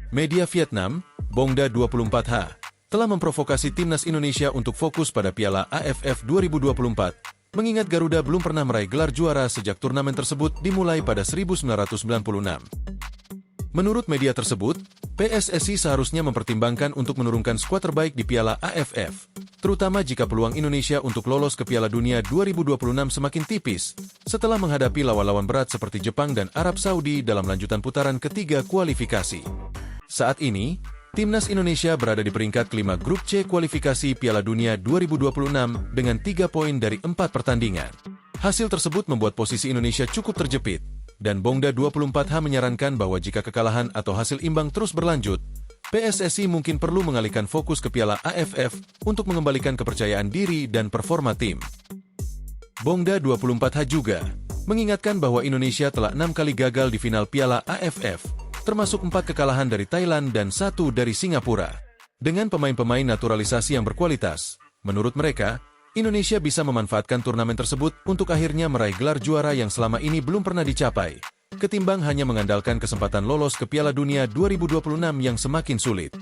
Media Vietnam, Bongda 24H, telah memprovokasi timnas Indonesia untuk fokus pada Piala AFF 2024, mengingat Garuda belum pernah meraih gelar juara sejak turnamen tersebut dimulai pada 1996. Menurut media tersebut, PSSI seharusnya mempertimbangkan untuk menurunkan skuad terbaik di Piala AFF, terutama jika peluang Indonesia untuk lolos ke Piala Dunia 2026 semakin tipis, setelah menghadapi lawan-lawan berat seperti Jepang dan Arab Saudi dalam lanjutan putaran ketiga kualifikasi. Saat ini, timnas Indonesia berada di peringkat kelima grup C kualifikasi Piala Dunia 2026 dengan 3 poin dari 4 pertandingan. Hasil tersebut membuat posisi Indonesia cukup terjepit, dan Bongda 24H menyarankan bahwa jika kekalahan atau hasil imbang terus berlanjut, PSSI mungkin perlu mengalihkan fokus ke Piala AFF untuk mengembalikan kepercayaan diri dan performa tim. Bongda 24H juga mengingatkan bahwa Indonesia telah 6 kali gagal di final Piala AFF, termasuk 4 kekalahan dari Thailand dan 1 dari Singapura. Dengan pemain-pemain naturalisasi yang berkualitas, menurut mereka, Indonesia bisa memanfaatkan turnamen tersebut untuk akhirnya meraih gelar juara yang selama ini belum pernah dicapai, ketimbang hanya mengandalkan kesempatan lolos ke Piala Dunia 2026 yang semakin sulit.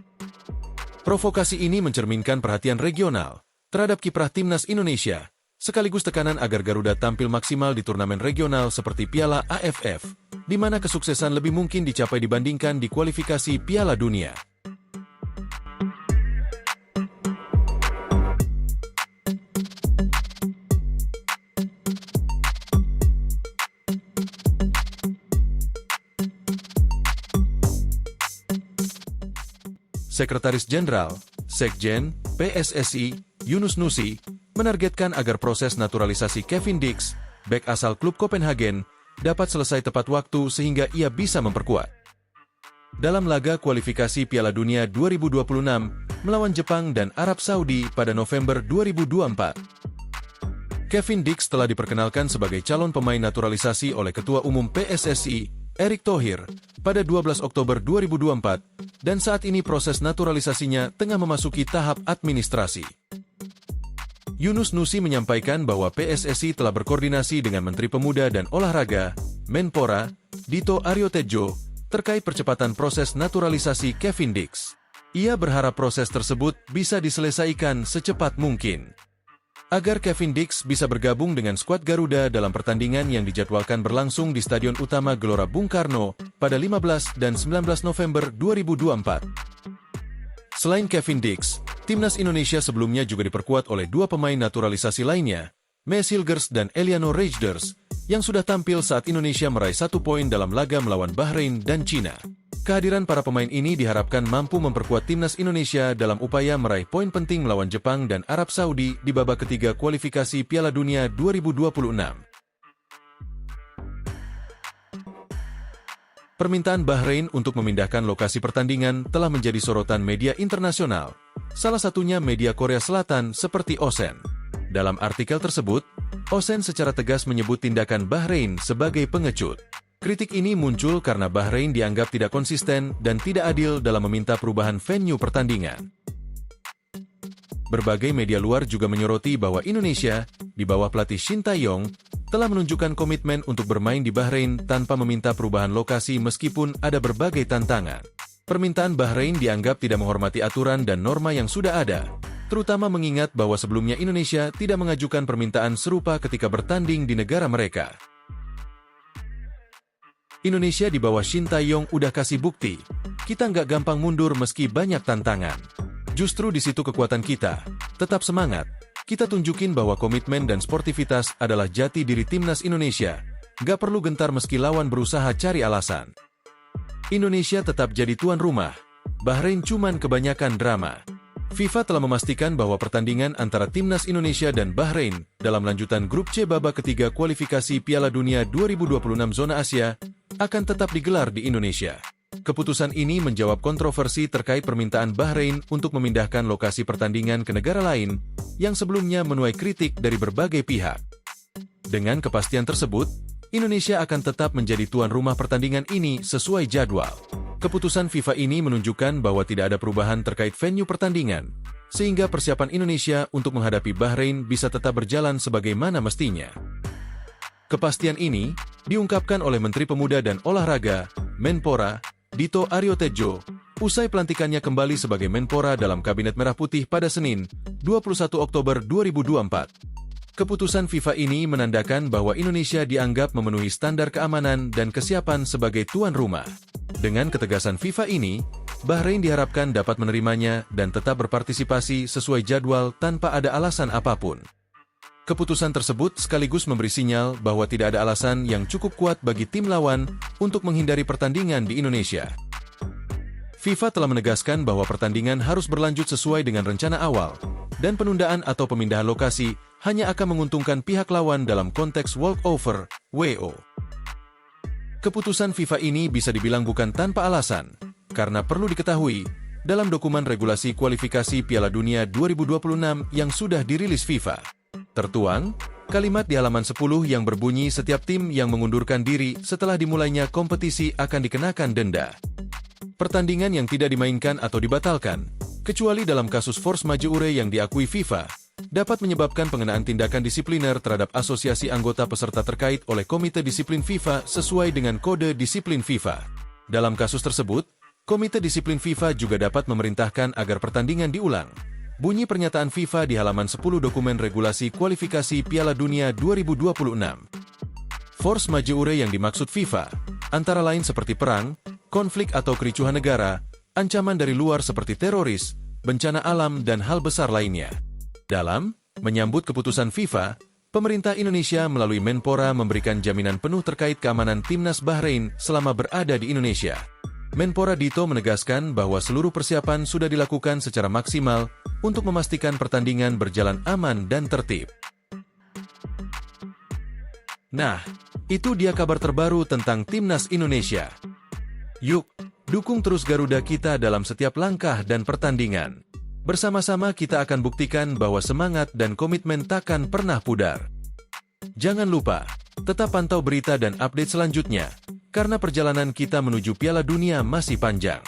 Provokasi ini mencerminkan perhatian regional terhadap kiprah timnas Indonesia, sekaligus tekanan agar Garuda tampil maksimal di turnamen regional seperti Piala AFF, di mana kesuksesan lebih mungkin dicapai dibandingkan di kualifikasi Piala Dunia. Sekretaris Jenderal, Sekjen, PSSI, Yunus Nusi, menargetkan agar proses naturalisasi Kevin Dix, bek asal klub Copenhagen, dapat selesai tepat waktu sehingga ia bisa memperkuat. Dalam laga kualifikasi Piala Dunia 2026 melawan Jepang dan Arab Saudi pada November 2024, Kevin Dix telah diperkenalkan sebagai calon pemain naturalisasi oleh Ketua Umum PSSI, Erick Thohir, pada 12 Oktober 2024, dan saat ini proses naturalisasinya tengah memasuki tahap administrasi. Yunus Nusi menyampaikan bahwa PSSI telah berkoordinasi dengan Menteri Pemuda dan Olahraga, Menpora, Dito Aryo Tejo, terkait percepatan proses naturalisasi Kevin Dix. Ia berharap proses tersebut bisa diselesaikan secepat mungkin, agar Kevin Dix bisa bergabung dengan skuad Garuda dalam pertandingan yang dijadwalkan berlangsung di Stadion Utama Gelora Bung Karno pada 15 dan 19 November 2024. Selain Kevin Dix, timnas Indonesia sebelumnya juga diperkuat oleh 2 pemain naturalisasi lainnya, Mes Hilgers dan Eliano Rejders, yang sudah tampil saat Indonesia meraih 1 poin dalam laga melawan Bahrain dan Cina. Kehadiran para pemain ini diharapkan mampu memperkuat timnas Indonesia dalam upaya meraih poin penting melawan Jepang dan Arab Saudi di babak ketiga kualifikasi Piala Dunia 2026. Permintaan Bahrain untuk memindahkan lokasi pertandingan telah menjadi sorotan media internasional, salah satunya media Korea Selatan seperti OSEN. Dalam artikel tersebut, OSEN secara tegas menyebut tindakan Bahrain sebagai pengecut. Kritik ini muncul karena Bahrain dianggap tidak konsisten dan tidak adil dalam meminta perubahan venue pertandingan. Berbagai media luar juga menyoroti bahwa Indonesia, di bawah pelatih Shin Tae-yong, telah menunjukkan komitmen untuk bermain di Bahrain tanpa meminta perubahan lokasi meskipun ada berbagai tantangan. Permintaan Bahrain dianggap tidak menghormati aturan dan norma yang sudah ada, terutama mengingat bahwa sebelumnya Indonesia tidak mengajukan permintaan serupa ketika bertanding di negara mereka. Indonesia di bawah Shin Tae-yong udah kasih bukti, kita nggak gampang mundur meski banyak tantangan. Justru di situ kekuatan kita, tetap semangat, kita tunjukin bahwa komitmen dan sportivitas adalah jati diri timnas Indonesia, nggak perlu gentar meski lawan berusaha cari alasan. Indonesia tetap jadi tuan rumah, Bahrain cuman kebanyakan drama. FIFA telah memastikan bahwa pertandingan antara timnas Indonesia dan Bahrain dalam lanjutan grup C babak ketiga kualifikasi Piala Dunia 2026 zona Asia akan tetap digelar di Indonesia. Keputusan ini menjawab kontroversi terkait permintaan Bahrain untuk memindahkan lokasi pertandingan ke negara lain yang sebelumnya menuai kritik dari berbagai pihak. Dengan kepastian tersebut, Indonesia akan tetap menjadi tuan rumah pertandingan ini sesuai jadwal. Keputusan FIFA ini menunjukkan bahwa tidak ada perubahan terkait venue pertandingan, sehingga persiapan Indonesia untuk menghadapi Bahrain bisa tetap berjalan sebagaimana mestinya. Kepastian ini diungkapkan oleh Menteri Pemuda dan Olahraga, Menpora, Dito Aryo Tejo, usai pelantikannya kembali sebagai Menpora dalam Kabinet Merah Putih pada Senin, 21 Oktober 2024. Keputusan FIFA ini menandakan bahwa Indonesia dianggap memenuhi standar keamanan dan kesiapan sebagai tuan rumah. Dengan ketegasan FIFA ini, Bahrain diharapkan dapat menerimanya dan tetap berpartisipasi sesuai jadwal tanpa ada alasan apapun. Keputusan tersebut sekaligus memberi sinyal bahwa tidak ada alasan yang cukup kuat bagi tim lawan untuk menghindari pertandingan di Indonesia. FIFA telah menegaskan bahwa pertandingan harus berlanjut sesuai dengan rencana awal, dan penundaan atau pemindahan lokasi hanya akan menguntungkan pihak lawan dalam konteks walkover, WO. Keputusan FIFA ini bisa dibilang bukan tanpa alasan, karena perlu diketahui, dalam dokumen regulasi kualifikasi Piala Dunia 2026 yang sudah dirilis FIFA, tertuang kalimat di halaman 10 yang berbunyi setiap tim yang mengundurkan diri setelah dimulainya kompetisi akan dikenakan denda. Pertandingan yang tidak dimainkan atau dibatalkan, kecuali dalam kasus force majeure yang diakui FIFA, dapat menyebabkan pengenaan tindakan disipliner terhadap asosiasi anggota peserta terkait oleh Komite Disiplin FIFA sesuai dengan Kode Disiplin FIFA. Dalam kasus tersebut, Komite Disiplin FIFA juga dapat memerintahkan agar pertandingan diulang. Bunyi pernyataan FIFA di halaman 10 dokumen regulasi kualifikasi Piala Dunia 2026. Force majeure yang dimaksud FIFA, antara lain seperti perang, konflik atau kericuhan negara, ancaman dari luar seperti teroris, bencana alam dan hal besar lainnya. Dalam menyambut keputusan FIFA, pemerintah Indonesia melalui Menpora memberikan jaminan penuh terkait keamanan timnas Bahrain selama berada di Indonesia. Menpora Dito menegaskan bahwa seluruh persiapan sudah dilakukan secara maksimal untuk memastikan pertandingan berjalan aman dan tertib. Nah, itu dia kabar terbaru tentang Timnas Indonesia. Yuk, dukung terus Garuda kita dalam setiap langkah dan pertandingan. Bersama-sama kita akan buktikan bahwa semangat dan komitmen takkan pernah pudar. Jangan lupa, tetap pantau berita dan update selanjutnya, karena perjalanan kita menuju Piala Dunia masih panjang.